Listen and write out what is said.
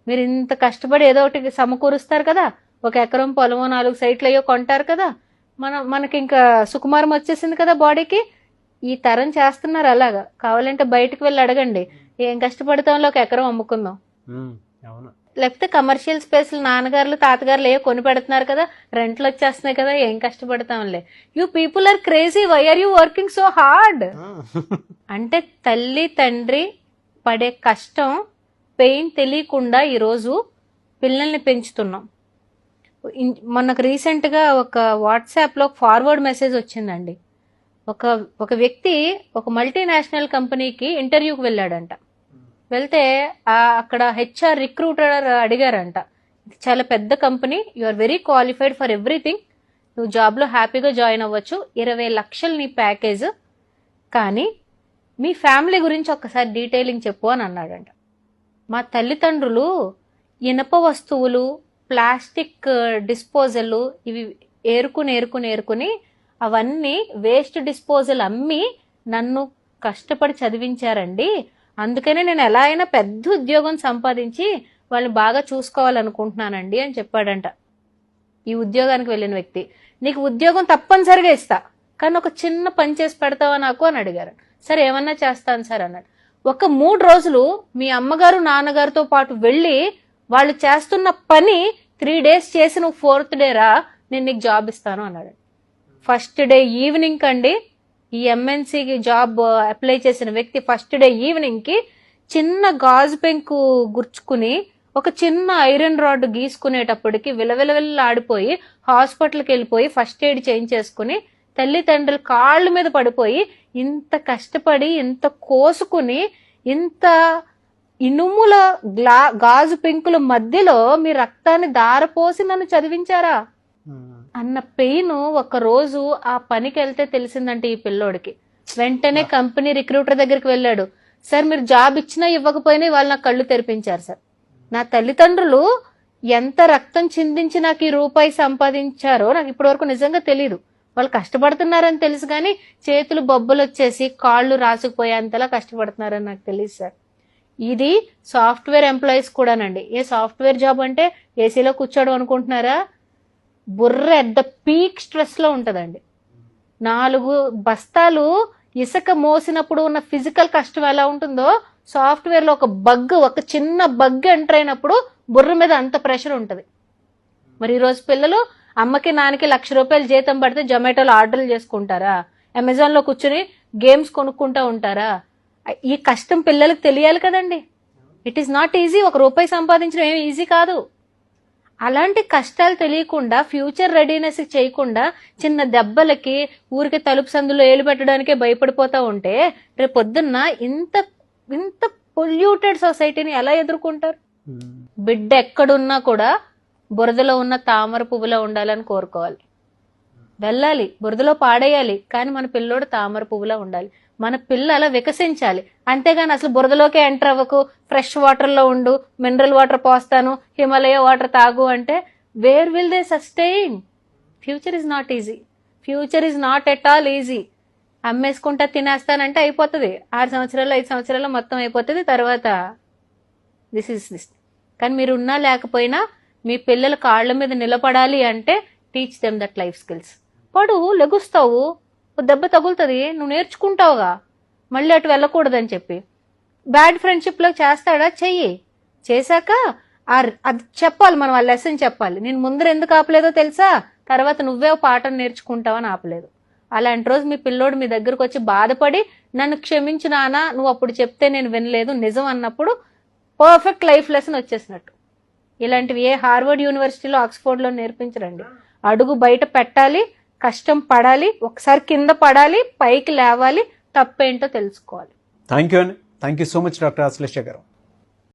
మీరు ఇంత కష్టపడి ఏదో ఒకటి సమకూరుస్తారు కదా, 1 ఎకరం పొలమో 4 సైట్లు అయ్యో కొంటారు కదా, మనకి ఇంకా సుకుమారం వచ్చేసింది కదా బాడీకి. ఈ తరం చేస్తున్నారు అలాగా. కావాలంటే బయటకు వెళ్ళి అడగండి, ఏం కష్టపడతాంలో 1 ఎకరం అమ్ముకుందాం. లేకపోతే కమర్షియల్ స్పేస్లు నాన్నగారులు తాతగారులు ఏవో కొని పెడుతున్నారు కదా, రెంట్లు వచ్చేస్తున్నాయి కదా, ఏం కష్టపడతాంలే. You people are crazy, why are you working so hard? అంటే తల్లి తండ్రి పడే కష్టం, పెయిన్ తెలియకుండా ఈరోజు పిల్లల్ని పెంచుతున్నాం. మనకు రీసెంట్గా ఒక వాట్సాప్లో ఫార్వర్డ్ మెసేజ్ వచ్చిందండి. ఒక వ్యక్తి ఒక మల్టీనేషనల్ కంపెనీకి ఇంటర్వ్యూకి వెళ్ళాడంట. వెళ్తే అక్కడ హెచ్ఆర్ రిక్రూటర్ అడిగారంట, ఇది చాలా పెద్ద company, you are very qualified for everything, నువ్వు జాబ్లో హ్యాపీగా జాయిన్ అవ్వచ్చు, 20 లక్షలు నీ ప్యాకేజ్, కానీ మీ ఫ్యామిలీ గురించి ఒక్కసారి డీటెయిలింగ్ చెప్పు అని అన్నాడంట. మా తల్లిదండ్రులు ఇనప వస్తువులు, ప్లాస్టిక్ డిస్పోజల్ ఇవి ఏరుకుని అవన్నీ వేస్ట్ డిస్పోజల్ అమ్మి నన్ను కష్టపడి చదివించారండి, అందుకనే నేను ఎలా అయినా పెద్ద ఉద్యోగం సంపాదించి వాళ్ళని బాగా చూసుకోవాలనుకుంటున్నానండి అని చెప్పాడంట. ఈ ఉద్యోగానికి వెళ్ళిన వ్యక్తి, నీకు ఉద్యోగం తప్పనిసరిగా ఇస్తా, కానీ ఒక చిన్న పని చేసి పెడతావా నాకు అని అడిగారు. సరే ఏమన్నా చేస్తాను సార్ అన్నాడు. ఒక 3 రోజులు మీ అమ్మగారు నాన్నగారితో పాటు వెళ్ళి వాళ్ళు చేస్తున్న పని 3 డేస్ చేసి నువ్వు 4th డే రా, నేను నీకు జాబ్ ఇస్తాను అన్నాడు. ఫస్ట్ డే ఈవినింగ్ కండి, ఈ ఎంఎన్సీకి జాబ్ అప్లై చేసిన వ్యక్తి ఫస్ట్ డే ఈవినింగ్ కి చిన్న గాజు పెంకు గుర్చుకుని ఒక చిన్న ఐరన్ రాడ్ గీసుకునేటప్పటికి విలవిలవిల్లాడిపోయి హాస్పిటల్కి వెళ్ళిపోయి ఫస్ట్ ఎయిడ్ చేయించేసుకుని తల్లిదండ్రులు కాళ్ళ మీద పడిపోయి, ఇంత కష్టపడి ఇంత కోసుకుని ఇంత ఇనుముల గాజు పెంకుల మధ్యలో మీ రక్తాన్ని దారపోసి నన్ను చదివించారా అన్న పెయిన్ ఒక రోజు ఆ పనికి వెళ్తే తెలిసిందంటే ఈ పిల్లోడికి. వెంటనే కంపెనీ రిక్రూటర్ దగ్గరికి వెళ్ళాడు. సార్ మీరు జాబ్ ఇచ్చినా ఇవ్వకపోయినా వాళ్ళు నాకు కళ్ళు తెరిపించారు సార్, నా తల్లిదండ్రులు ఎంత రక్తం చిందించి నాకు ఈ రూపాయి సంపాదించారో నాకు ఇప్పటి వరకు నిజంగా తెలియదు. వాళ్ళు కష్టపడుతున్నారని తెలుసు కానీ చేతులు బొబ్బలు వచ్చేసి కాళ్ళు రాసుకుపోయేంతలా కష్టపడుతున్నారని నాకు తెలియదు సార్. ఇది సాఫ్ట్వేర్ ఎంప్లాయీస్ కూడానండి. ఏ సాఫ్ట్వేర్ జాబ్ అంటే ఏసీలో కూర్చోవడం అనుకుంటున్నారా? బుర్ర ఎట్ ద పీక్ స్ట్రెస్ లో ఉంటదండి. 4 బస్తాలు ఇసుక మోసినప్పుడు ఉన్న ఫిజికల్ కష్టం ఎలా ఉంటుందో సాఫ్ట్వేర్ లో ఒక చిన్న బగ్ ఎంటర్ అయినప్పుడు బుర్ర మీద అంత ప్రెషర్ ఉంటది. మరి ఈరోజు పిల్లలు అమ్మకి నాన్నకి ₹1,00,000 జీతం పడితే జొమాటోలో ఆర్డర్లు చేసుకుంటారా? అమెజాన్ లో కూర్చుని గేమ్స్ కొనుక్కుంటా ఉంటారా? ఈ కష్టం పిల్లలకు తెలియాలి కదండి. It is not easy. ₹1 సంపాదించడం ఏమి ఈజీ కాదు. అలాంటి కష్టాలు తెలియకుండా ఫ్యూచర్ రెడీనెస్ చేయకుండా చిన్న దెబ్బలకి ఊరికి తలుపు సందులో ఏలు పెట్టడానికే భయపడిపోతా ఉంటే రేపు పొద్దున్న ఇంత పొల్యూటెడ్ సొసైటీని ఎలా ఎదుర్కొంటారు? బిడ్డ ఎక్కడున్నా కూడా బురదలో ఉన్న తామర పువ్వులో ఉండాలని కోరుకోవాలి. వెళ్ళాలి, బురదలో పాడేయాలి, కానీ మన పిల్లోడు తామర పువ్వులా ఉండాలి. మన పిల్ల అలా వికసించాలి. అంతేగాని అసలు బురదలోకే ఎంటర్ అవ్వకు, ఫ్రెష్ వాటర్ లో ఉండు, మినరల్ వాటర్ పోస్తాను, హిమాలయ వాటర్ తాగు అంటే where will they sustain? Future is not easy. Future is not at all easy. అమ్మేసుకుంటా తినేస్తానంటే అయిపోతుంది. 6 సంవత్సరాలు 5 సంవత్సరాలు మొత్తం అయిపోతుంది. తర్వాత దిస్. కానీ మీరు ఉన్నా లేకపోయినా మీ పిల్లల కాళ్ళ మీద నిలబడాలి అంటే teach them that life skills. పడు, లెగుస్తావు, దెబ్బ తగులుతుంది, నువ్వు నేర్చుకుంటావుగా, మళ్ళీ అటు వెళ్ళకూడదని చెప్పి. బ్యాడ్ ఫ్రెండ్షిప్ లో చేస్తాడా? చెయ్యి. చేశాక అది చెప్పాలి, మనం ఆ లెసన్ చెప్పాలి. నేను ముందర ఎందుకు ఆపలేదో తెలుసా, తర్వాత నువ్వే పాఠం నేర్చుకుంటావని ఆపలేదు. అలాంటి రోజు మీ పిల్లోడు మీ దగ్గరకు వచ్చి బాధపడి నన్ను క్షమించు నానా, నువ్వు అప్పుడు చెప్తే నేను వినలేదు నిజం అన్నప్పుడు పర్ఫెక్ట్ లైఫ్ లెసన్ వచ్చేసినట్టు. ఇలాంటివి ఏ హార్వర్డ్ యూనివర్సిటీలో ఆక్స్ఫోర్డ్ లో నేర్పించరండి. అడుగు బయట పెట్టాలి, కష్టం పడాలి, ఒకసారి కింద పడాలి, పైకి లేవాలి, తప్పేంటో తెలుసుకోవాలి. Thank you so much doctor Ashlesha గారు.